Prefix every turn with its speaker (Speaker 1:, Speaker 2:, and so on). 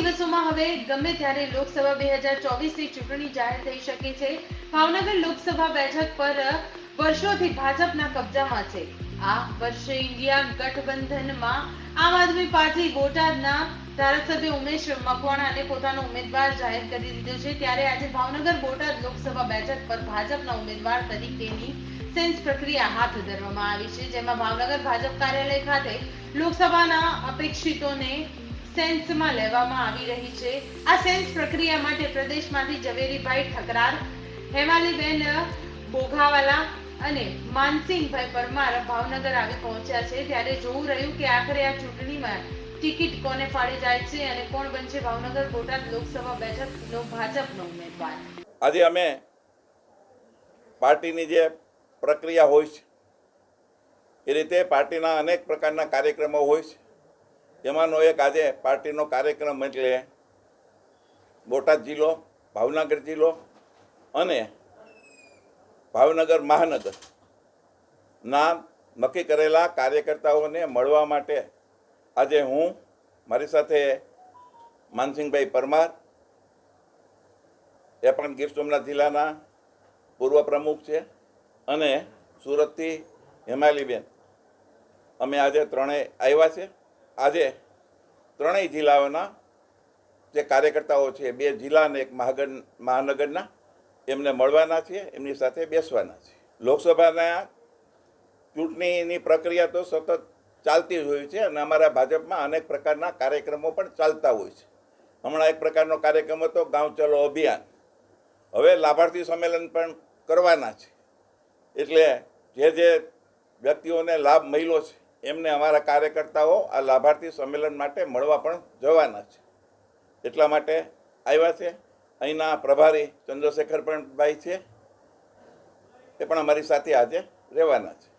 Speaker 1: દિવસોમાં હવે ગમે ત્યારે લોકસભા 2024ની ચૂંટણી જાહેર થઈ શકે છે। ભાવનગર લોકસભા બેઠક પર વર્ષોથી ભાજપના કબજામાં છે। આ વર્ષે ઇન્ડિયા ગઠબંધનમાં આમ આદમી પાર્ટી બોટાદના ધારાસભ્ય ઉમેશ મકવાણાને પોતાનો ઉમેદવાર જાહેર કરી દીધો છે। ત્યારે આજે ભાવનગર બોટાદ લોકસભા બેઠક પર ભાજપના ઉમેદવાર તરીકેની સેન્સ પ્રક્રિયા હાથ ધરવામાં આવી છે, જેમાં ભાવનગર ભાજપ કાર્યાલય ખાતે લોકસભાના અપેક્ષિતોને સેન્સમાં લેવામાં આવી રહી છે। આ સેન્સ પ્રક્રિયા માટે પ્રદેશમાંથી ઝવેરીભાઈ ઠકરાર, હેમાલીબેન બોઘાવાલા અને માનસિંહભાઈ પરમાર ભાવનગર આવી પહોંચ્યા છે। ત્યારે જોવું રહ્યું કે આખરે આ ચૂંટણીમાં ટિકિટ કોને ફાળી જાય છે અને કોણ બનશે ભાવનગર બોટાદ લોકસભા બેઠકનો ભાજપનો ઉમેદવાર।
Speaker 2: આજે અમે પાર્ટીની જે પ્રક્રિયા હોય છે એ રીતે પાર્ટીના અનેક પ્રકારના કાર્યક્રમો હોય છે। એમાંનો એક આજે પાર્ટીનો કાર્યક્રમ એટલે બોટાદ જિલ્લો, ભાવનગર જિલ્લો અને ભાવનગર મહાનગરના નક્કી કરેલા કાર્યકર્તાઓને મળવા માટે આજે હું, મારી સાથે માનસિંહભાઈ પરમાર, એ પણ ગીર સોમનાથ જિલ્લાના પૂર્વ પ્રમુખ છે, અને સુરતથી હેમાલીબેન, અમે આજે ત્રણેય આવ્યા છે। આજે ત્રણેય જિલ્લાઓના જે કાર્યકર્તાઓ છે, 2 જિલ્લા અને 1 મહાનગરના, એમને મળવાના છે, એમની સાથે બેસવાના છે। લોકસભાના ચૂંટણીની પ્રક્રિયા તો સતત ચાલતી જ હોય છે અને અમારા ભાજપમાં અનેક પ્રકારના કાર્યક્રમો પણ ચાલતા હોય છે। હમણાં એક પ્રકારનો કાર્યક્રમ હતો ગાંવ ચલો અભિયાન, હવે લાભાર્થી સંમેલન પણ કરવાના છે। એટલે જે વ્યક્તિઓને લાભ મળ્યો છે એમને અમારા કાર્યકર્તાઓ આ લાભાર્થી સંમેલન માટે મળવા પણ જવાના છે, એટલા માટે આવ્યા છે। અહીંના પ્રભારી ચંદ્રશેખર પણ ભાઈ છે, એ પણ અમારી સાથે આજે રહેવાના છે।